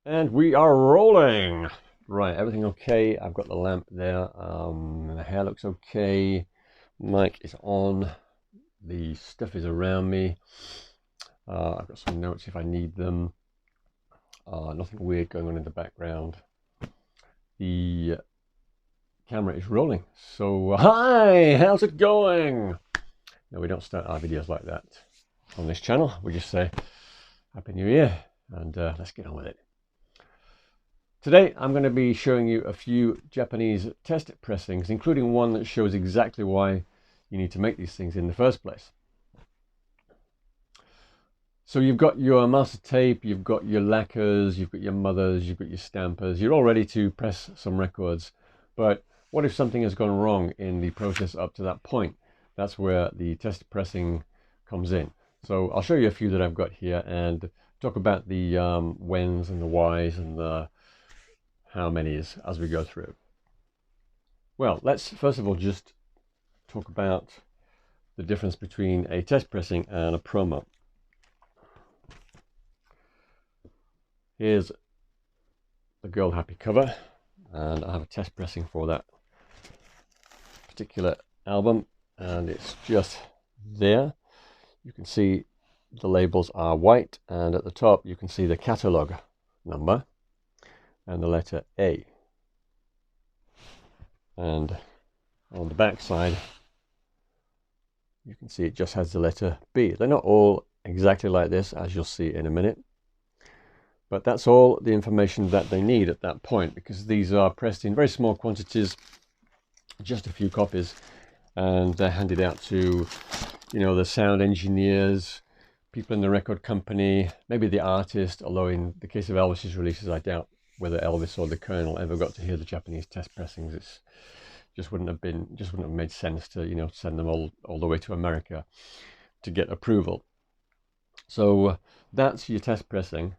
And we are rolling. Right, everything okay? I've got the lamp there. The hair looks okay. Mic is on. The stuff is around me. I've got some notes if I need them. Nothing weird going on in the background. The camera is rolling. So, hi, how's it going? No, we don't start our videos like that on this channel. We just say Happy New Year and let's get on with it. Today I'm going to be showing you a few Japanese test pressings, including one that shows exactly why you need to make these things in the first place. So you've got your master tape, you've got your lacquers, you've got your mothers, you've got your stampers, you're all ready to press some records. But what if something has gone wrong in the process up to that point? That's where the test pressing comes in. So I'll show you a few that I've got here and talk about the whens and the whys and the how many is as we go through. Well, let's first of all just talk about the difference between a test pressing and a promo. Here's the Girl Happy cover, and I have a test pressing for that particular album, and it's just there. You can see the labels are white, and at the top you can see the catalog number and the letter A. And on the back side you can see it just has the letter B. They're not all exactly like this, as you'll see in a minute, but that's all the information that they need at that point, because these are pressed in very small quantities, just a few copies, and they're handed out to, you know, the sound engineers, people in the record company, maybe the artist, although in the case of Elvis's releases I doubt whether Elvis or the Colonel ever got to hear the Japanese test pressings. It's just wouldn't have made sense to, you know, send them all the way to America to get approval. So that's your test pressing.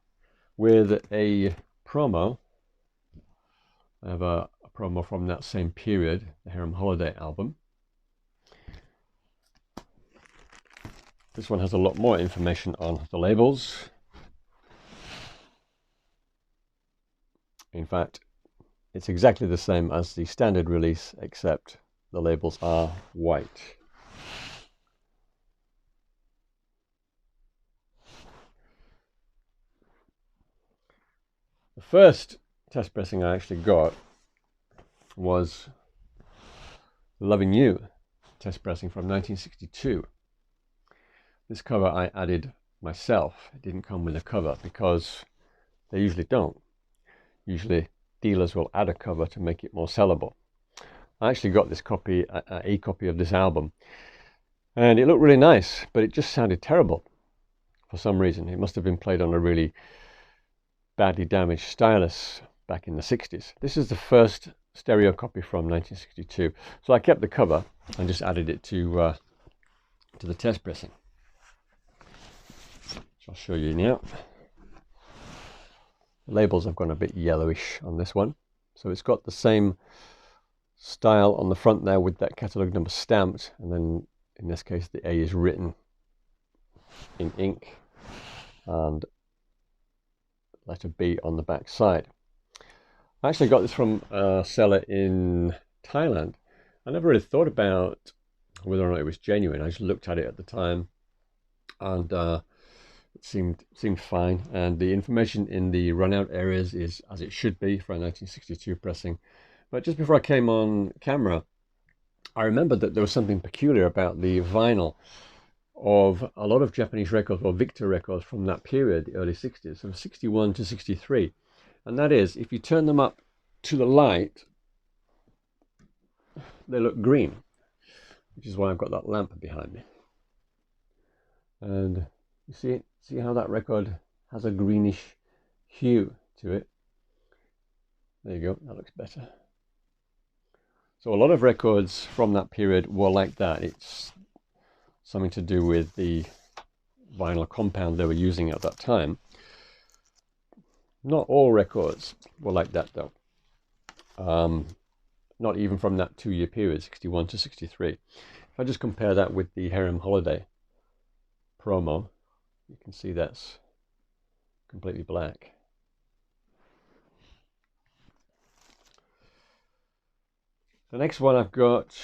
With a promo, I have a promo from that same period, the Harem Holiday album. This one has a lot more information on the labels. In fact, it's exactly the same as the standard release, except the labels are white. The first test pressing I actually got was Loving You test pressing from 1962. This cover I added myself. It didn't come with a cover because they usually don't. Usually dealers will add a cover to make it more sellable. I actually got this copy, a copy of this album, and it looked really nice, but it just sounded terrible for some reason. It must have been played on a really badly damaged stylus back in the 60s. This is the first stereo copy from 1962, so I kept the cover and just added it to the test pressing, which I'll show you now. The labels have gone a bit yellowish on this one, so it's got the same style on the front there with that catalog number stamped, and then in this case the A is written in ink and letter B on the back side. I actually got this from a seller in Thailand. I never really thought about whether or not it was genuine. I just looked at it at the time, and it seemed fine. And the information in the run-out areas is as it should be for a 1962 pressing. But just before I came on camera, I remembered that there was something peculiar about the vinyl of a lot of Japanese records, or Victor records from that period, the early 60s, from 61 to 63. And that is, if you turn them up to the light, they look green, which is why I've got that lamp behind me. And you see how that record has a greenish hue to it. There you go, that looks better. So a lot of records from that period were like that. It's something to do with the vinyl compound they were using at that time. Not all records were like that though. Not even from that 2-year period, 61 to 63. If I just compare that with the Harem Holiday promo, you can see that's completely black. The next one I've got,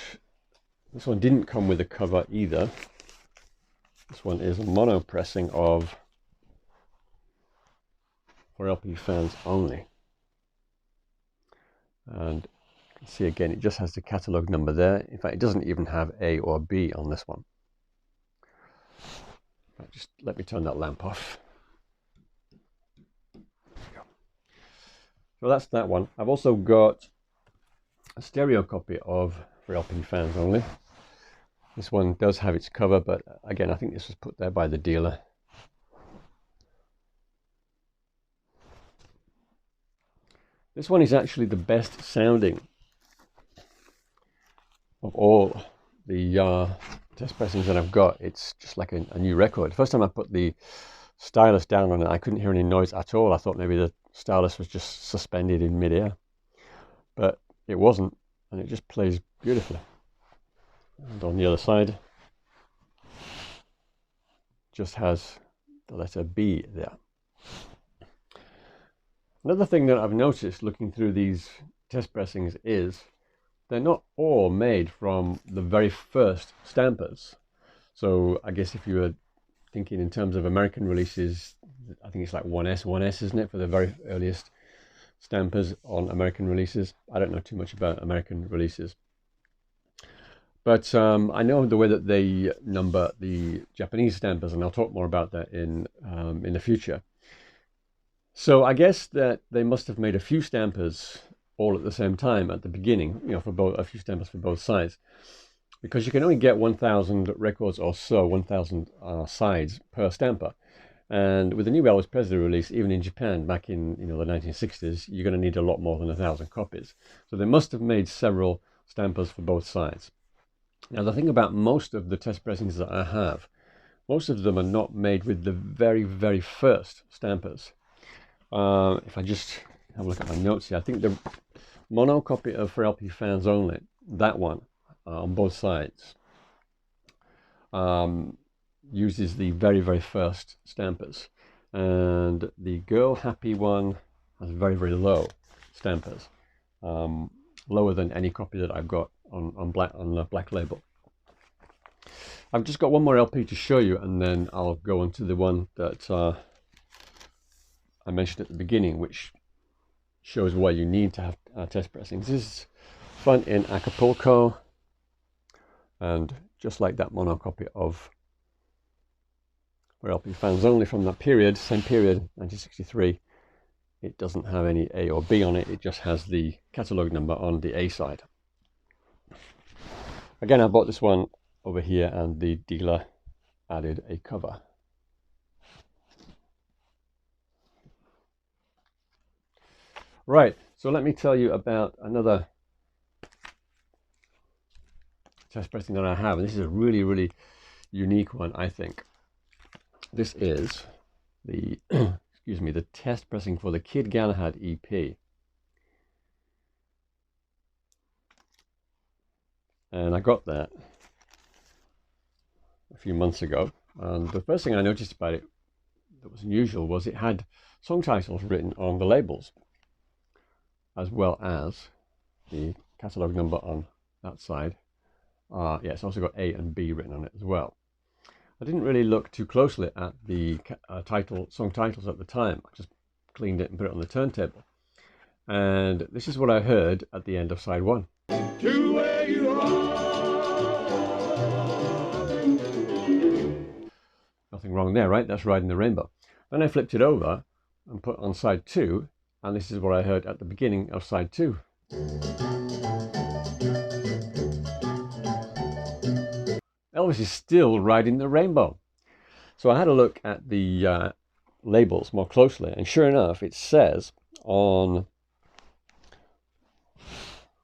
this one didn't come with a cover either. This one is a mono pressing of For LP Fans Only. And you can see again, it just has the catalogue number there. In fact, it doesn't even have A or B on this one. Just let me turn that lamp off. So that's that one. I've also got a stereo copy of For LP Fans Only. This one does have its cover, but again, I think this was put there by the dealer. This one is actually the best sounding of all the test pressings that I've got. It's just like a new record. First time I put the stylus down on it, I couldn't hear any noise at all. I thought maybe the stylus was just suspended in midair, but it wasn't, and it just plays beautifully. And on the other side, just has the letter B there. Another thing that I've noticed looking through these test pressings is they're not all made from the very first stampers. So I guess if you were thinking in terms of American releases, I think it's like 1S, isn't it, for the very earliest stampers on American releases. I don't know too much about American releases. But I know the way that they number the Japanese stampers, and I'll talk more about that in the future. So I guess that they must have made a few stampers all at the same time at the beginning, you know, for both, a few stampers for both sides, because you can only get 1,000 records or so, 1,000 sides per stamper. And with the new Elvis Presley release, even in Japan back in the 1960s, you're going to need a lot more than 1,000 copies. So they must have made several stampers for both sides. Now the thing about most of the test pressings that I have, most of them are not made with the very, very first stampers. If I just have a look at my notes here, I think the mono copy of For LP Fans Only, that one on both sides, uses the very, very first stampers, and the Girl Happy one has very, very low stampers, lower than any copy that I've got on the Black Label. I've just got one more LP to show you, and then I'll go on to the one that I mentioned at the beginning, which shows why you need to have test pressings. This is Fun in Acapulco, and just like that mono copy of For LP Fans Only from that period, same period, 1963, it doesn't have any A or B on it, it just has the catalogue number on the A side. Again, I bought this one over here, and the dealer added a cover. Right, so let me tell you about another test pressing that I have, and this is a really, really unique one, I think. This is the excuse me, the test pressing for the Kid Galahad EP. And I got that a few months ago, and the first thing I noticed about it that was unusual was it had song titles written on the labels, as well as the catalogue number on that side. Yeah, it's also got A and B written on it as well. I didn't really look too closely at the song titles at the time. I just cleaned it and put it on the turntable. And this is what I heard at the end of side one. To where you are. Nothing wrong there, right? That's Riding the Rainbow. Then I flipped it over and put on side two, and this is what I heard at the beginning of side two. Elvis is still riding the rainbow. So I had a look at the labels more closely, and sure enough, it says on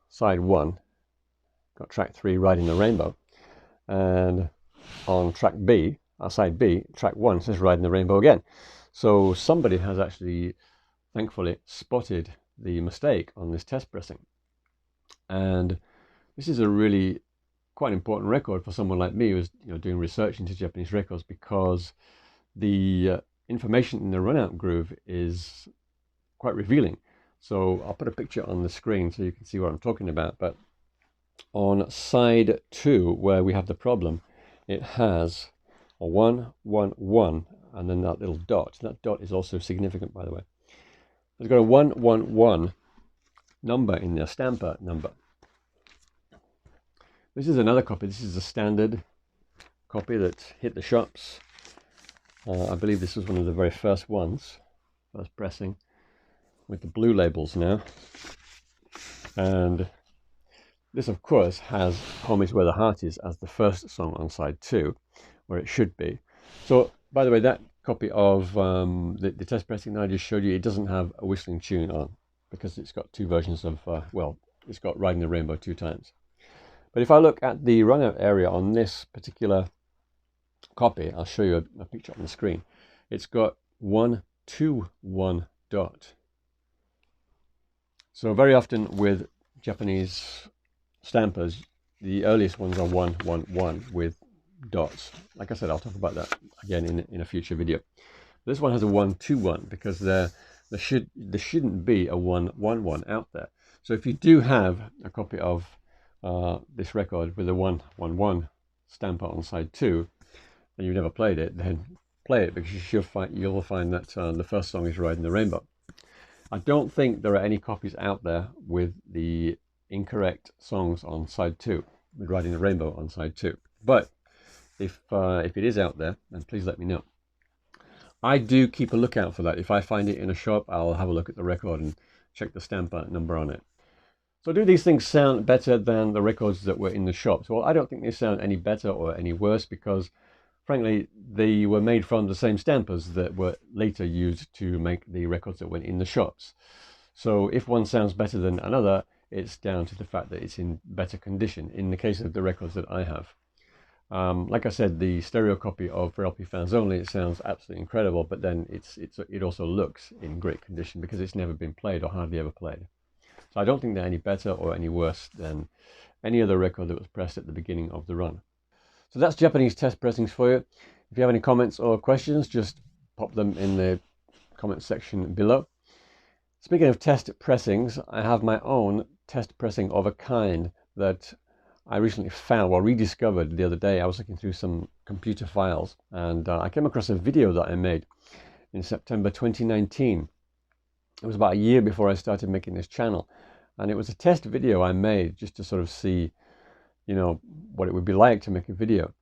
side one, got track 3, Riding the Rainbow, and on track B, side B, track 1 says Riding the Rainbow again. So somebody has actually, thankfully, spotted the mistake on this test pressing. And this is a really quite important record for someone like me who's doing research into Japanese records, because the information in the run-out groove is quite revealing. So I'll put a picture on the screen so you can see what I'm talking about. But on side 2, where we have the problem, it has a 1, 1, 1, and then that little dot. That dot is also significant, by the way. It's got a 1, 1, 1 number in there, stamper number. This is another copy. This is a standard copy that hit the shops. I believe this was one of the very first ones, first pressing, with the blue labels now. And this, of course, has Home Is Where the Heart Is as the first song on side 2, where it should be. So, by the way, that copy of the test pressing that I just showed you, it doesn't have a whistling tune on, because it's got 2 versions of, well, it's got Riding the Rainbow 2 times. But if I look at the runout area on this particular copy, I'll show you a picture on the screen. It's got 1, 2, 1 dot. So very often with Japanese stampers, the earliest ones are 1, 1, 1 with dots. Like I said, I'll talk about that again in a future video. This one has a 1, 2, 1 because there shouldn't be a 1, 1, 1 out there. So if you do have a copy of this record with a 1, 1, 1 stamper on side 2, and you've never played it, then play it, because you'll find that the first song is Riding the Rainbow. I don't think there are any copies out there with the incorrect songs on side 2, with Riding the Rainbow on side 2. But if it is out there, then please let me know. I do keep a lookout for that. If I find it in a shop, I'll have a look at the record and check the stamper number on it. So do these things sound better than the records that were in the shops? Well, I don't think they sound any better or any worse, because frankly, they were made from the same stampers that were later used to make the records that went in the shops. So if one sounds better than another, it's down to the fact that it's in better condition, in the case of the records that I have. Like I said, the stereo copy of For LP Fans Only, it sounds absolutely incredible, but then it also looks in great condition because it's never been played or hardly ever played. So I don't think they're any better or any worse than any other record that was pressed at the beginning of the run. So that's Japanese test pressings for you. If you have any comments or questions, just pop them in the comment section below. Speaking of test pressings, I have my own test pressing of a kind that I recently found, or rediscovered the other day. I was looking through some computer files, and I came across a video that I made in September 2019. It was about a year before I started making this channel, and it was a test video I made just to sort of see, you know, what it would be like to make a video.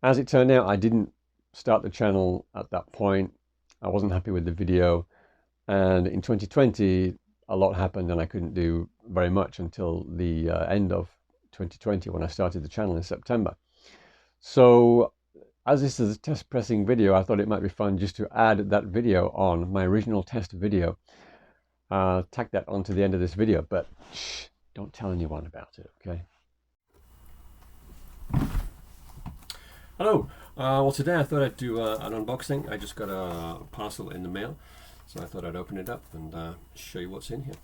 As it turned out, I didn't start the channel at that point. I wasn't happy with the video, and in 2020 a lot happened and I couldn't do very much until the end of 2020 when I started the channel in September. So as this is a test pressing video, I thought it might be fun just to add that video on, my original test video, tack that onto the end of this video, but shh, don't tell anyone about it, okay? Hello, well today I thought I'd do an unboxing. I just got a parcel in the mail, so I thought I'd open it up and show you what's in here.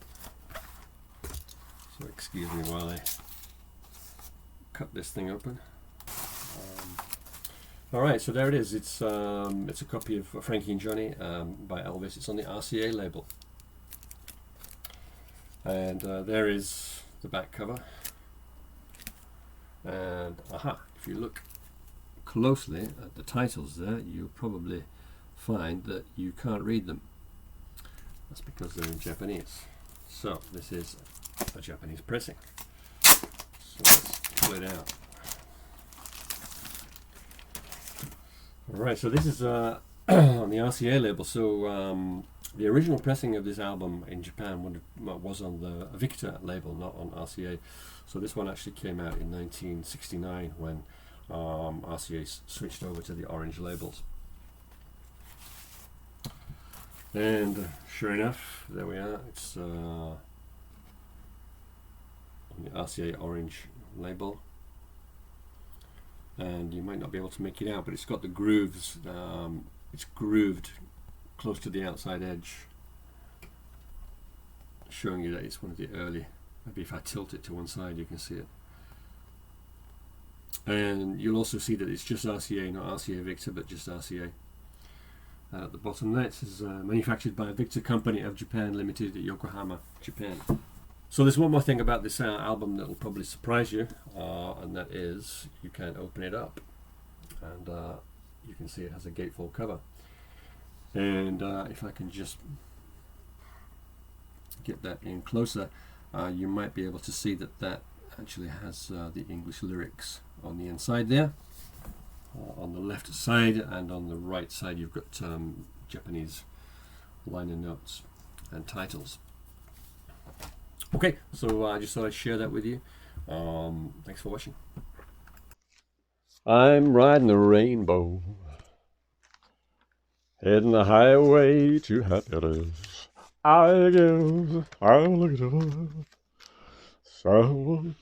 So excuse me while I cut this thing open. Alright, so there it is. It's a copy of Frankie and Johnny by Elvis. It's on the RCA label. And there is the back cover. And aha, if you look closely at the titles there, you'll probably find that you can't read them. That's because they're in Japanese. So this is a Japanese pressing. So let's pull it out. Alright, so this is on the RCA label. So the original pressing of this album in Japan was on the Victor label, not on RCA. So this one actually came out in 1969 when RCA switched over to the orange labels. And sure enough, there we are. It's on the RCA orange label. And you might not be able to make it out, but it's got the grooves. It's grooved close to the outside edge, showing you that it's one of the early. Maybe if I tilt it to one side you can see it. And you'll also see that it's just RCA, not RCA Victor, but just RCA. At the bottom there it says manufactured by Victor Company of Japan Limited at Yokohama, Japan. So there's one more thing about this album that will probably surprise you, and that is you can open it up, and you can see it has a gatefold cover. And if I can just get that in closer, you might be able to see that that actually has the English lyrics on the inside there. On the left side and on the right side you've got Japanese liner notes and titles. Okay, so I just thought I'd share that with you. Thanks for watching. I'm riding the rainbow, heading the highway to happiness. I guess I'm looking for someone.